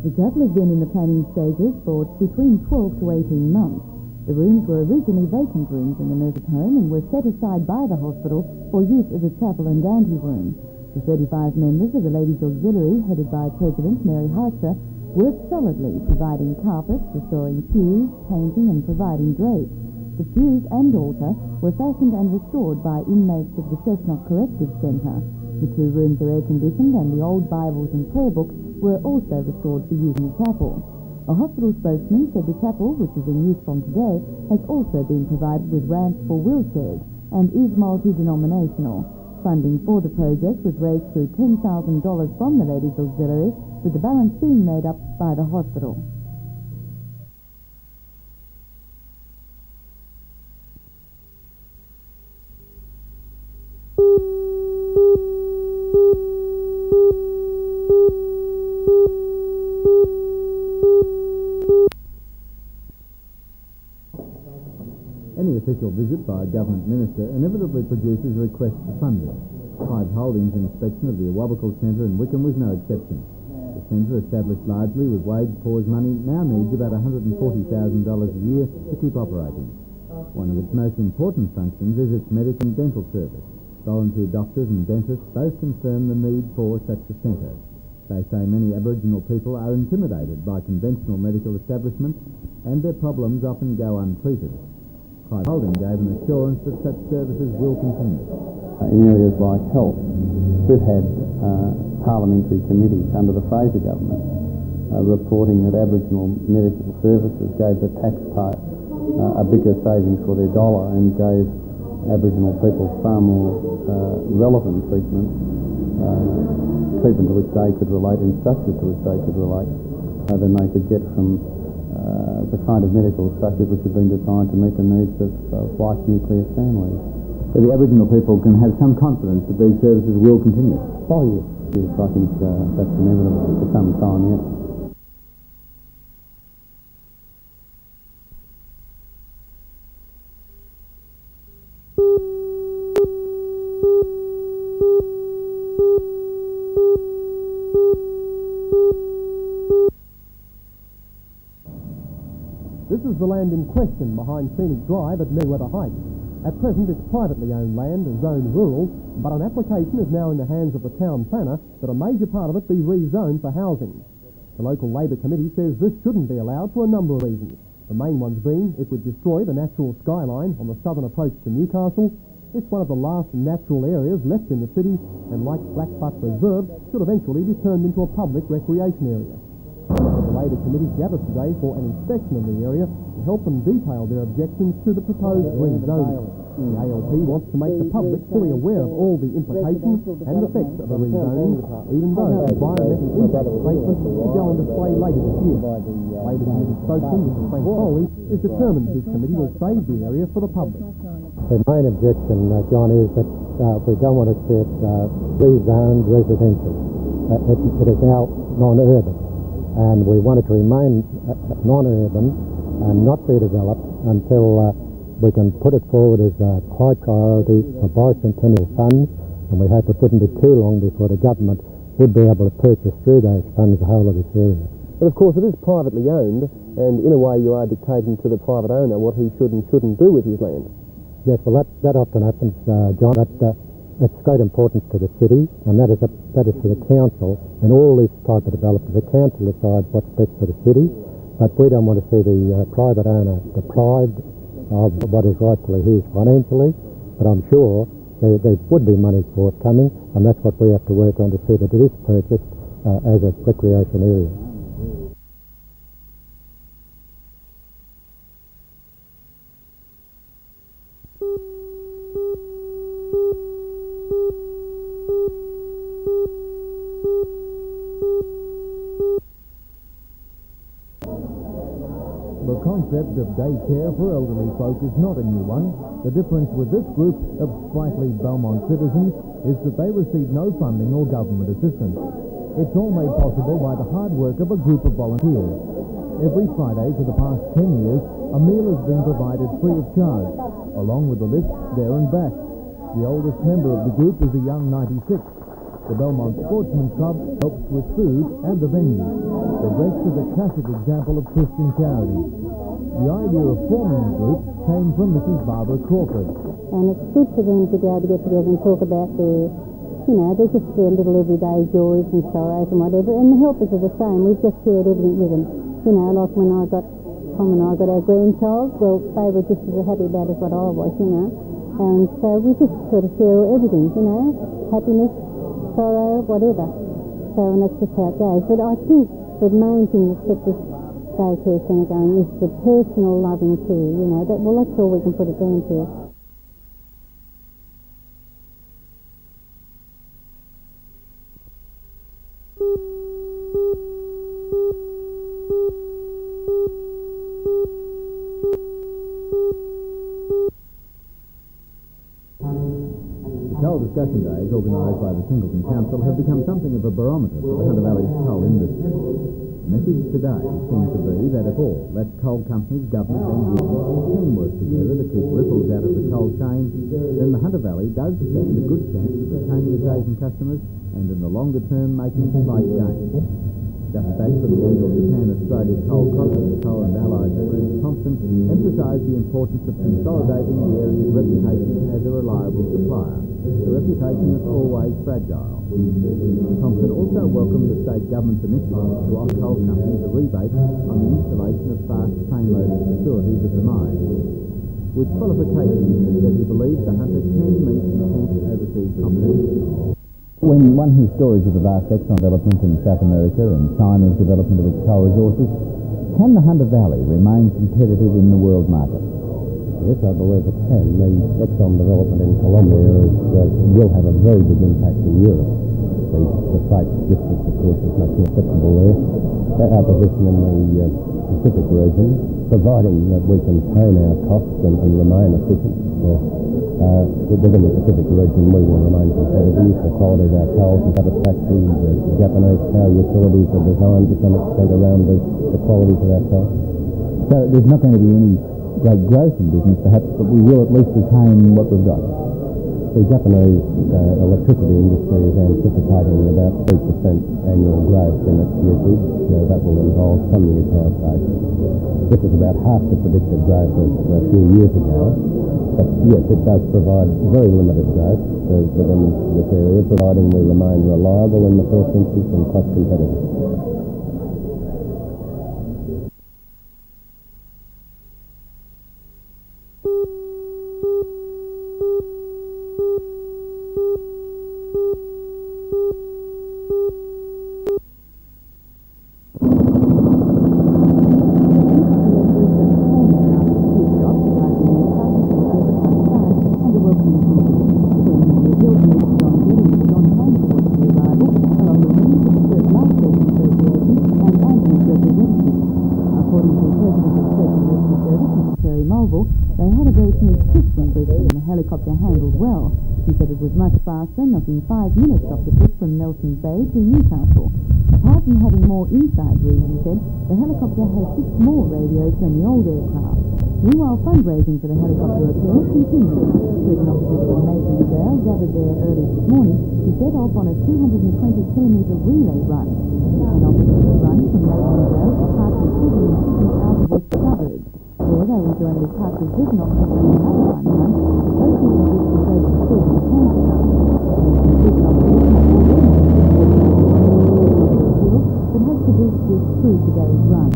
The chapel has been in the planning stages for between 12 to 18 months. The rooms were originally vacant rooms in the nurse's home and were set aside by the hospital for use as a chapel and anteroom. The 35 members of the Ladies' Auxiliary, headed by President Mary Hartzer, worked solidly, providing carpets, restoring pews, painting and providing drapes. The pews and altar were fashioned and restored by inmates of the Cessnock Corrective Centre. The 2 rooms are air-conditioned and the old Bibles and prayer books were also restored for use in the chapel. A hospital spokesman said the chapel, which is in use from today, has also been provided with ramps for wheelchairs and is multi-denominational. Funding for the project was raised through $10,000 from the Ladies' Auxiliary, with the balance being made up by the hospital. Any official visit by a government minister inevitably produces requests for funding. Hive Holdings' inspection of the Awabakal Centre in Wickham was no exception. The centre, established largely with wage pause money, now needs about $140,000 a year to keep operating. One of its most important functions is its medical and dental service. Volunteer doctors and dentists both confirm the need for such a centre. They say many Aboriginal people are intimidated by conventional medical establishments and their problems often go untreated. Hive Holding gave an assurance that such services will continue. In areas like health, we've had parliamentary committees under the Fraser government reporting that Aboriginal medical services gave the taxpayer a bigger savings for their dollar and gave Aboriginal people far more relevant treatment to which they could relate and structures to which they could relate than they could get from the kind of medical structures which have been designed to meet the needs of white nuclear families. So the Aboriginal people can have some confidence that these services will continue? Oh yes, I think that's inevitable for some time yet. This is the land in question behind Scenic Drive at Merewether Heights. At present, it's privately owned land, zoned rural, but an application is now in the hands of the town planner that a major part of it be rezoned for housing. The local Labor committee says this shouldn't be allowed for a number of reasons. The main ones being it would destroy the natural skyline on the southern approach to Newcastle. It's one of the last natural areas left in the city, and like Blackbutt Reserve, should eventually be turned into a public recreation area. The Labor committee gathered today for an inspection of the area to help them detail their objections to the proposed rezoning. The ALP wants to make the public fully aware of all the implications and effects of a rezoning, even though the environmental impact statement will go on display later this year. Labor committee spokesman, Mr. Frank Foley, is determined his committee will save the area for the public. The main objection, John, is that we don't want to see it rezoned residential. It is now non-urban, and we want it to remain non-urban and not be developed until we can put it forward as a high priority for bicentennial funds, and we hope it wouldn't be too long before the government would be able to purchase through those funds the whole of this area. But of course it is privately owned, and in a way you are dictating to the private owner what he should and shouldn't do with his land. Yes, well that often happens, John. That's great importance to the city, and that is for the council and all these type of developments. The council decides what's best for the city, but we don't want to see the private owner deprived of what is rightfully his financially. But I'm sure there would be money forthcoming, and that's what we have to work on to see that it is purchased as a recreation area. The concept of daycare for elderly folk is not a new one. The difference with this group of sprightly Belmont citizens is that they receive no funding or government assistance. It's all made possible by the hard work of a group of volunteers. Every Friday for the past 10 years, a meal has been provided free of charge, along with the lifts there and back. The oldest member of the group is a young 96. The Belmont Sportsman Club helps with food and the venue. The rest is a classic example of Christian charity. The idea of forming the group came from Mrs. Barbara Crawford. And it's good for them to be able to get together and talk about their, they're just their little everyday joys and sorrows and whatever. And the helpers are the same. We've just shared everything with them. Like when Tom and I got our grandchild, well, they were just as happy about it as what I was, And so we just sort of share everything, happiness, sorrow, whatever. So, and that's just how it goes. But I think the main thing that's kept this daycare centre going is the personal loving care, that's all we can put it down to. Coal discussion days organised by the Singleton Council have become something of a barometer for the Hunter Valley's coal industry. The message today seems to be that if all, that's coal companies, government and business, can work together to keep ripples out of the coal chain, then the Hunter Valley does stand a good chance of retaining its Asian customers and in the longer term making slight gains. Just back from the annual Japan-Australia Coal Conference, Coal and Allied Bruce Thompson emphasised the importance of consolidating the area's reputation as a reliable supplier, a reputation that's always fragile. Thompson also welcomed the state government's initiative to offer coal companies a rebate on the installation of fast train loading facilities at the mine. With qualifications, he said he believes the Hunter can meet intense overseas competition. When one hears stories of the vast Exxon development in South America and China's development of its coal resources, can the Hunter Valley remain competitive in the world market? Yes, I believe it can. The Exxon development in Colombia will have a very big impact in Europe. The freight distance, of course, is much more acceptable there. Our position in the Pacific region, providing that we contain our costs and remain efficient, within the Pacific region we will remain competitive. The quality of our coal is satisfactory. The Japanese power utilities are designed to some extent around the qualities of our coal. So there's not going to be any great growth in business perhaps, but we will at least retain what we've got. The Japanese electricity industry is anticipating about 3% annual growth in its usage. That will involve some new power stations. This is about half the predicted growth of a few years ago. But yes, it does provide very limited growth within this area, providing we remain reliable in the first instance and cost competitive. They had a very smooth trip from Brisbane and the helicopter handled well. He said it was much faster, knocking 5 minutes off the trip from Nelson Bay to Newcastle. Apart from having more inside rooms, he said, the helicopter has 6 more radios than the old aircraft. Meanwhile, fundraising for the helicopter repair continued. Prison officers from Mason Jail gathered there early this morning to set off on a 220-kilometre relay run. An officer will run from Mason Jail to Parkwood Prison in Sydney's outer west suburbs. There they will join with Parkwood Prison officers in another fun run, locating groups of over the children cancer hub. Prison officers have already but hope to boost this through today's run.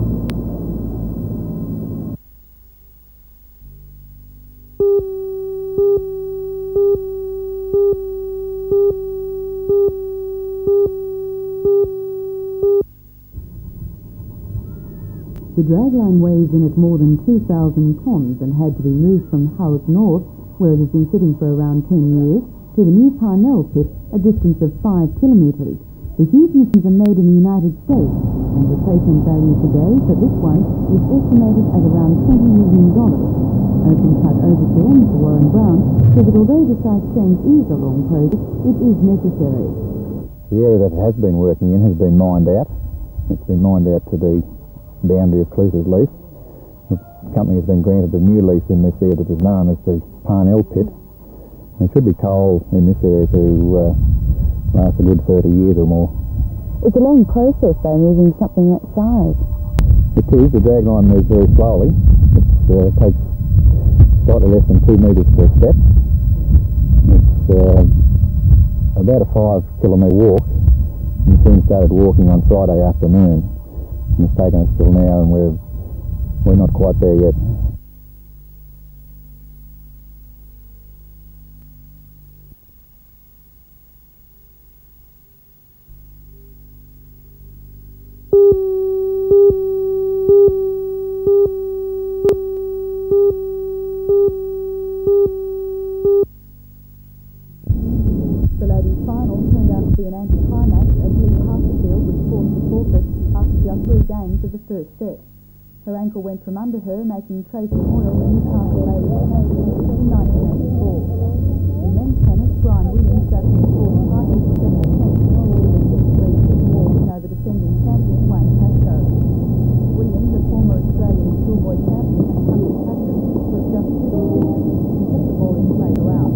The dragline weighs in at more than 2,000 tonnes and had to be moved from Howick North, where it has been sitting for around 10 years, to the new Parnell pit, a distance of 5 kilometres. The huge missions are made in the United States, and replacement value today for this one is estimated at around $20 million. Open cut overseer Mr. Warren Brown said that although the site change is a long process, it is necessary. The area that it has been working in has been mined out. It's been mined out to the boundary of Cluta's lease. The company has been granted a new lease in this area that is known as the Parnell pit. There should be coal in this area to last a good 30 years or more. It's a long process, though, moving something that size. It is. The dragline moves very slowly. It takes slightly less than 2 metres per step. It's about a 5-kilometre walk. The machine started walking on Friday afternoon, and it's taken us till now, and we're not quite there yet. The ladies' final turned out to be an anticlimax as Lee Hartfield was forced to forfeit after just 3 games of the first set. Her ankle went from under her, making Tracy Moyle the Newcastle ladies champion in 1984. In men's tennis, Brian Williams grabbed his fourth title for 7 attempts with a 6-3 win over defending champion Wayne Pascoe. Williams, a former Australian schoolboy champion and country captain, was just too consistent and kept the ball in play throughout.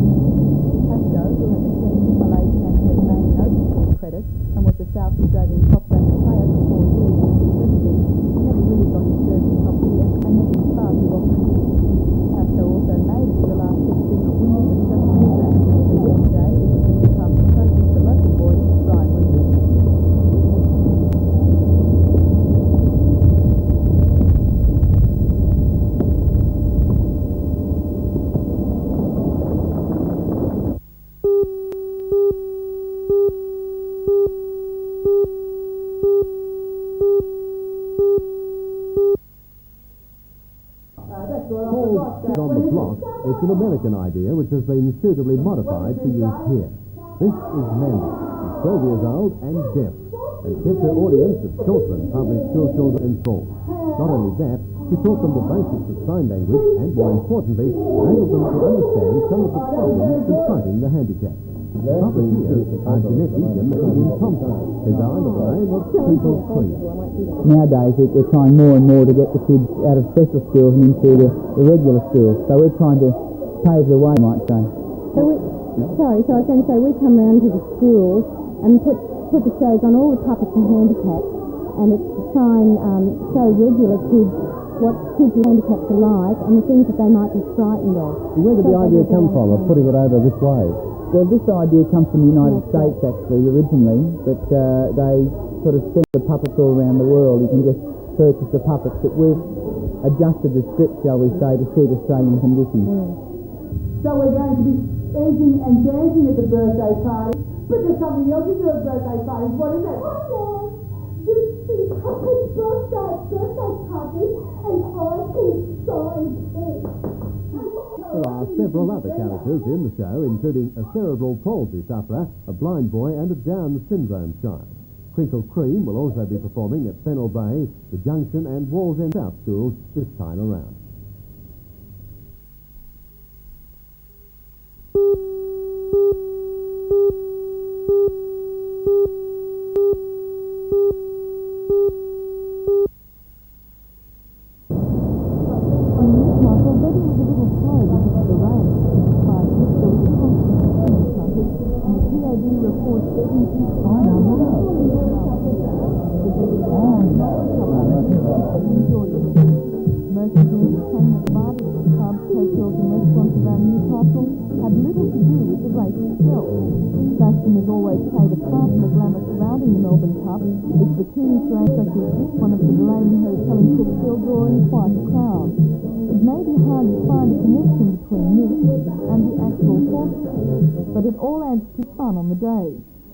Pascoe, who has a Kenyan, Malaysian and Tasmanian Open Tour credit and was the South Australian top-ranked player for 4 years in the mid-70s, never really got his serve in top gear and netted far too often. Pascoe also made it to the last 16 of Wimbledon just a year back, but yesterday it was the Newcastle coach, the local boy, Brian Williams. On the block, it's an American idea which has been suitably modified for use here. This is Mandy, 12 years old and deaf, and kept her audience at Shortland Public School children enthralled. Not only that, she taught them the basics of sign language and, more importantly, enabled them to understand some of the problems confronting the handicapped. Puppeteers are Jeanette Egan and Ian Thompson, designed under the name of Twinkle Cream. Nowadays, they're trying more and more to get the kids out of special schools and into the regular schools. So we're trying to pave the way, you might say. So I was going to say, we come round to the schools and put the shows on all the puppets and handicaps, and it's to try and show regular kids what kids with handicaps are like and the things that they might be frightened of. Where did the idea come from of putting it over this way? Well, this idea comes from the United States, actually, originally, but they sort of send the puppets all around the world. You can just purchase the puppets, but we've adjusted the script, shall we say, to suit Australian conditions. So we're going to be eating and dancing at the birthday party, but there's something else you do at birthday parties. What is it? I know. Just see Puppet's birthday party, and I can sign too. There are several other characters in the show, including a cerebral palsy sufferer, a blind boy and a Down syndrome child. Crinkle Cream will also be performing at Fennell Bay, the Junction and Wallsend South schools this time around.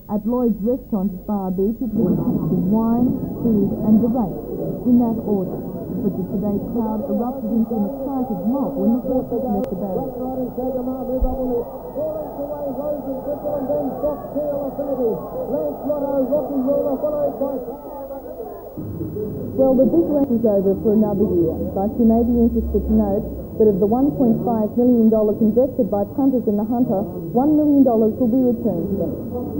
At Lloyd's restaurant at Bar Beach, it was packed with wine, food and debate, in that order. But the today's crowd erupted into an excited mob when the horses left the barracks. Well, the big race is over for another year, but you may be interested to note that of the $1.5 million invested by punters in the Hunter, $1 million will be returned to them.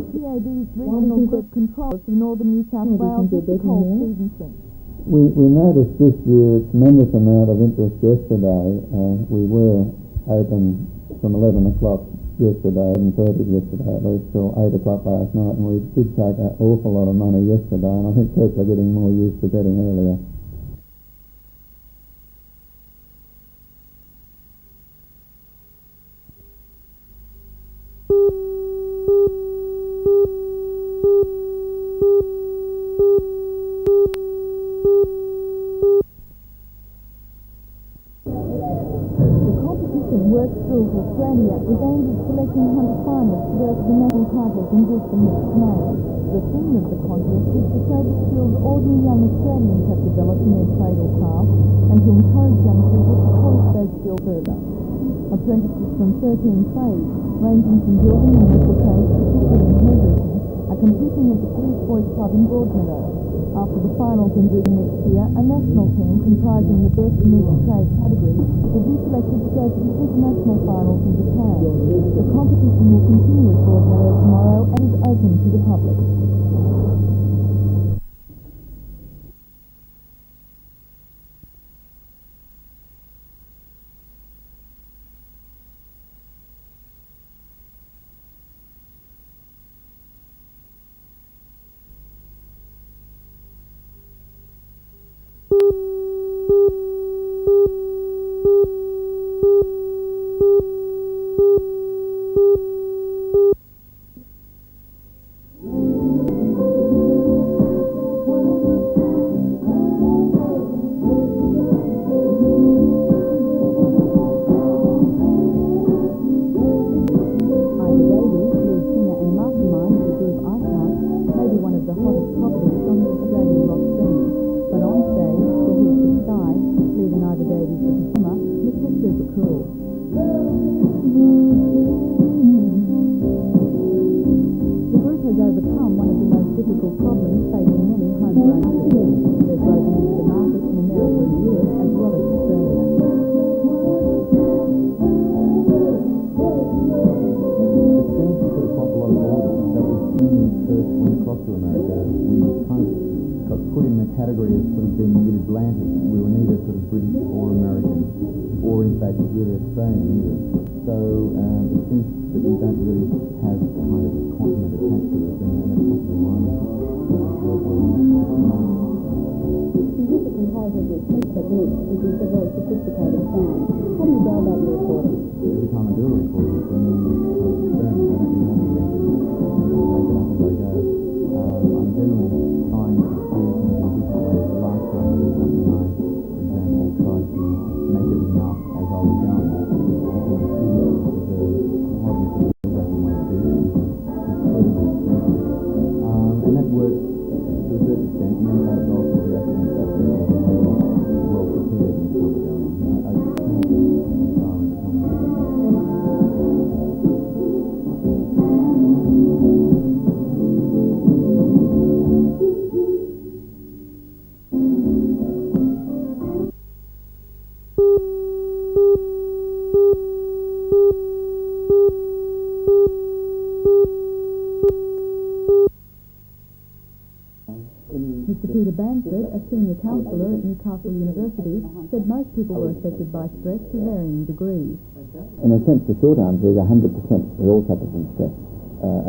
PAB's regional group controller for northern New South Wales, Mr. Cole Stevenson. We noticed this year a tremendous amount of interest yesterday. We were open from 11 o'clock yesterday, 11:30 yesterday at least, till 8 o'clock last night, and we did take an awful lot of money yesterday, and I think people are getting more used to betting earlier. Work Schools Australia is aimed at selecting 100 finalists to go to the national titles in Brisbane next May. The theme of the contest is to show the skills ordinary young Australians have developed in their trade or craft and to encourage young people to polish those skills further. Apprentices from 13 trades, ranging from building and metal trades to cooking and hairdressing, are competing at the Police Boys Club in Broadmeadow. After the finals in Brisbane next year, a national team comprising the best in each trade category will be selected to go to the international finals in Japan. The competition will continue at Broadmeadow tomorrow and is open to the public. Category of sort of being mid-Atlantic. We were neither sort of British or American, or in fact really Australian either. So it seems that we don't really have the kind of continent attached to us, and that's possibly why we work well in this. You use a comparatively quick technique to produce a very sophisticated sound. How do you go about your recording? Every time I do a recording, it's a new kind of experiment. I don't really have a method. I make it up as I go. I'm generally trying to do things in different ways. The last time I did something, I, for example, tried to make everything up as I was going. In the studio, which is a hobby sort of photographing my students, which is incredibly expensive. And that worked to a certain extent, and then I had also the rest of myself well prepared in the time of going. I changed the style in the time of going. Mr. Peter Bansford, a senior counsellor at Newcastle University, said most people were affected by stress to varying degrees. In a sense, the short answer is 100%. We all suffer from stress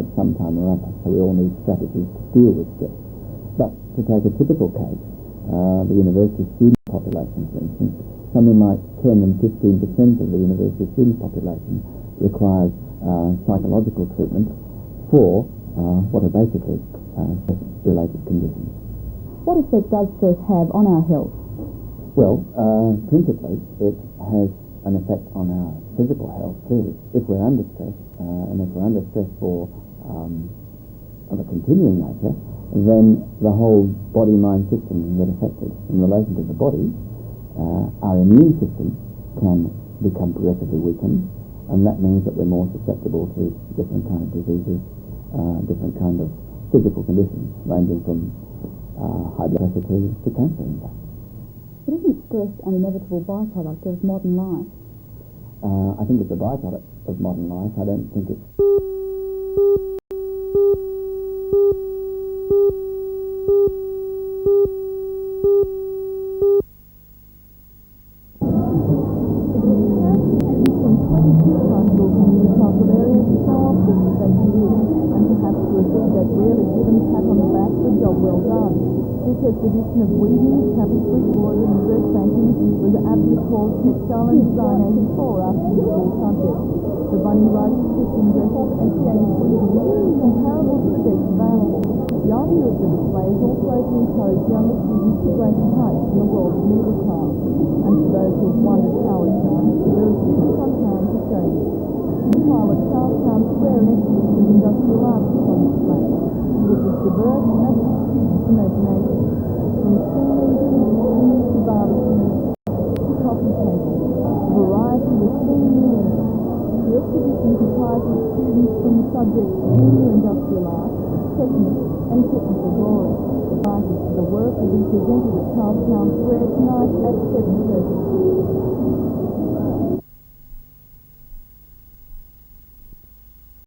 at some time or other, so we all need strategies to deal with stress. But to take a typical case, the university student population, for instance, something like 10 and 15% of the university student population requires psychological treatment for what are basically stress-related conditions. What effect does stress have on our health? Well, principally, it has an effect on our physical health, clearly. If we're under stress, and if we're under stress of a continuing nature, then the whole body-mind system can get affected. In relation to the body, our immune system can become progressively weakened, and that means that we're more susceptible to different kind of diseases, different kind of physical conditions, ranging from high blood pressure to cancer, in fact. But isn't stress an inevitable byproduct of modern life? I think it's a byproduct of modern life. I don't think it's... From 22 high schools in the Newcastle area, well done. This exhibition of weaving, tapestry, embroidery and dressmaking was aptly called Textile and Design 84 after the school subject. The bunny riders, twisting dresses and creative weaving is comparable to the best available. The idea of the display is also to encourage younger students to greater heights in the world of needlecraft. And for those who have wondered how it's done, there are students on hand to show you. Meanwhile, at Charlestown's rare and exhibition of industrial arts is on display. It was as diverse as the students' imagination. From steam engines to barbecues to coffee tables, the variety was seemingly endless. The exhibition comprises students from the subjects junior industrial art, technique and technical drawing. The artists for the work will be presented at Charlestown's Square tonight at 7:30.